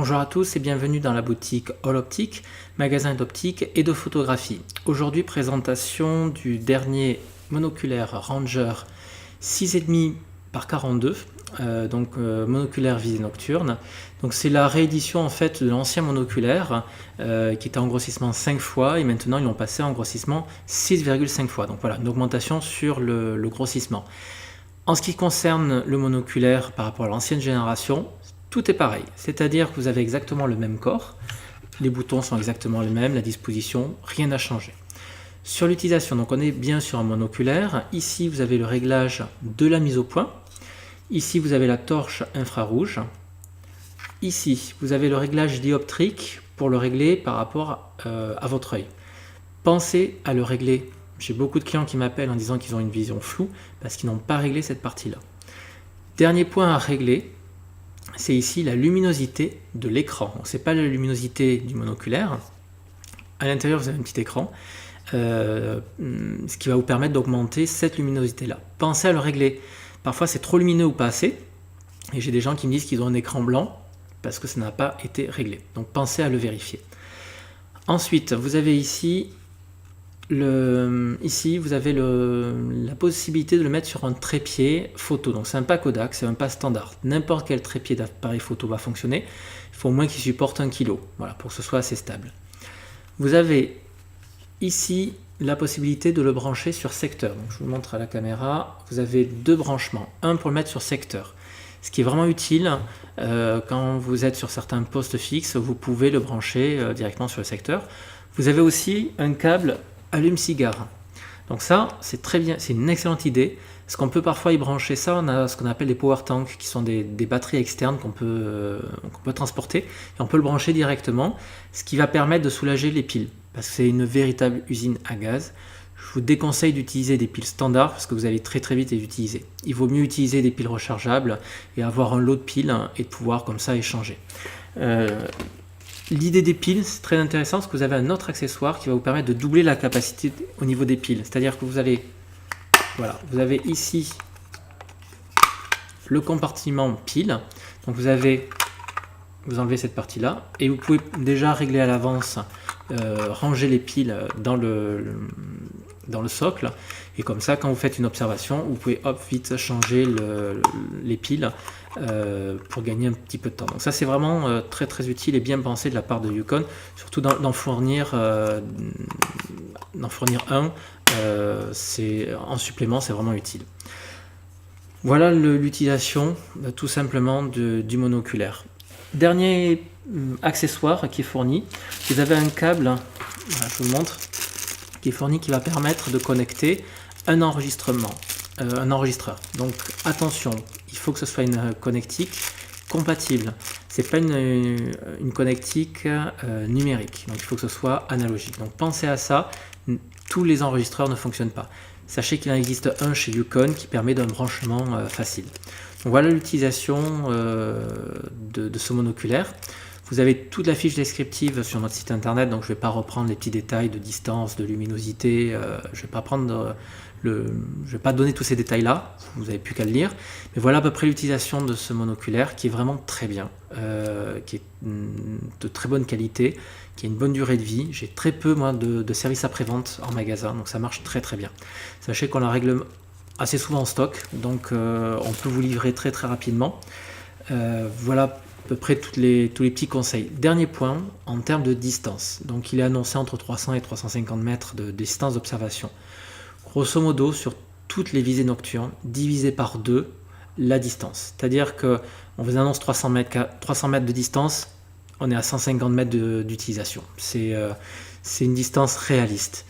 Bonjour à tous et bienvenue dans la boutique All Optique, magasin d'optique et de photographie. Aujourd'hui, présentation du dernier monoculaire Ranger 6,5 par 42, monoculaire visée nocturne. Donc c'est la réédition en fait de l'ancien monoculaire qui était en grossissement 5 fois et maintenant ils l'ont passé en grossissement 6,5 fois. Donc voilà, une augmentation sur le grossissement. En ce qui concerne le monoculaire par rapport à l'ancienne génération, tout est pareil, c'est-à-dire que vous avez exactement le même corps, les boutons sont exactement les mêmes, la disposition, rien n'a changé. Sur l'utilisation, donc on est bien sur un monoculaire, ici vous avez le réglage de la mise au point, ici vous avez la torche infrarouge, ici vous avez le réglage dioptrique pour le régler par rapport à votre œil. Pensez à le régler, j'ai beaucoup de clients qui m'appellent en disant qu'ils ont une vision floue parce qu'ils n'ont pas réglé cette partie-là. Dernier point à régler, c'est ici la luminosité de l'écran. Ce n'est pas la luminosité du monoculaire. À l'intérieur, vous avez un petit écran, ce qui va vous permettre d'augmenter cette luminosité-là. Pensez à le régler. Parfois, c'est trop lumineux ou pas assez. Et j'ai des gens qui me disent qu'ils ont un écran blanc parce que ça n'a pas été réglé. Donc, pensez à le vérifier. Ensuite, vous avez ici vous avez la possibilité de le mettre sur un trépied photo. Donc c'est un pas Kodak, c'est un pas standard. N'importe quel trépied d'appareil photo va fonctionner. Il faut au moins qu'il supporte 1 kg, voilà, pour que ce soit assez stable. Vous avez ici la possibilité de le brancher sur secteur. Donc je vous montre à la caméra. Vous avez 2 branchements. Un pour le mettre sur secteur. Ce qui est vraiment utile quand vous êtes sur certains postes fixes, vous pouvez le brancher directement sur le secteur. Vous avez aussi un câble allume-cigare. Donc ça, c'est très bien, c'est une excellente idée, parce qu'on peut parfois y brancher ça, on a ce qu'on appelle des power tanks, qui sont des batteries externes qu'on peut transporter, et on peut le brancher directement, ce qui va permettre de soulager les piles, parce que c'est une véritable usine à gaz. Je vous déconseille d'utiliser des piles standards, parce que vous allez très vite les utiliser. Il vaut mieux utiliser des piles rechargeables, et avoir un lot de piles, et de pouvoir comme ça échanger. L'idée des piles, c'est très intéressant parce que vous avez un autre accessoire qui va vous permettre de doubler la capacité au niveau des piles. C'est-à-dire que vous avez ici le compartiment pile. Donc vous enlevez cette partie-là et vous pouvez déjà régler à l'avance, ranger les piles dans le socle. Et comme ça, quand vous faites une observation, vous pouvez vite changer les piles pour gagner un petit peu de temps. Donc ça, c'est vraiment très utile et bien pensé de la part de Yukon, surtout d'en fournir un en supplément, c'est vraiment utile. Voilà l'utilisation tout simplement du monoculaire. Dernier accessoire qui est fourni, vous avez un câble, voilà, je vous le montre, qui est fourni, qui va permettre de connecter un enregistreur. Donc attention, il faut que ce soit une connectique compatible. C'est pas une connectique numérique, donc il faut que ce soit analogique. Donc pensez à ça, tous les enregistreurs ne fonctionnent pas. Sachez qu'il en existe un chez Yukon qui permet d'un branchement facile. Donc voilà l'utilisation de ce monoculaire. Vous avez toute la fiche descriptive sur notre site internet, donc je ne vais pas reprendre les petits détails de distance, de luminosité, je ne vais pas donner tous ces détails-là, vous n'avez plus qu'à le lire. Mais voilà à peu près l'utilisation de ce monoculaire qui est vraiment très bien, qui est de très bonne qualité, qui a une bonne durée de vie. J'ai très peu moi de services après-vente en magasin, donc ça marche très bien. Sachez qu'on la règle assez souvent en stock, donc on peut vous livrer très rapidement. Voilà à peu près tous les petits conseils. Dernier point, en termes de distance. Donc il est annoncé entre 300 et 350 mètres de distance d'observation. Grosso modo, sur toutes les visées nocturnes, divisé par 2 la distance. C'est-à-dire qu'on vous annonce 300 mètres de distance, on est à 150 mètres d'utilisation. C'est une distance réaliste.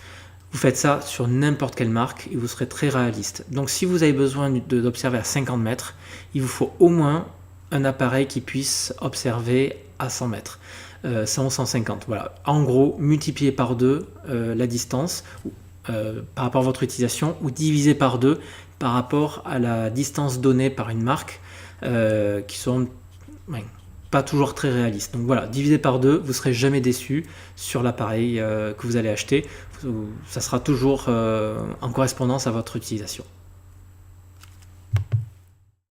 Vous faites ça sur n'importe quelle marque et vous serez très réaliste. Donc si vous avez besoin d'observer à 50 mètres, il vous faut au moins un appareil qui puisse observer à 100 mètres, 100 ou 150. Voilà. En gros, multiplier par 2 la distance par rapport à votre utilisation ou diviser par 2 par rapport à la distance donnée par une marque qui sont pas toujours très réalistes. Donc voilà, divisé par 2, vous ne serez jamais déçu sur l'appareil que vous allez acheter. Ça sera toujours en correspondance à votre utilisation.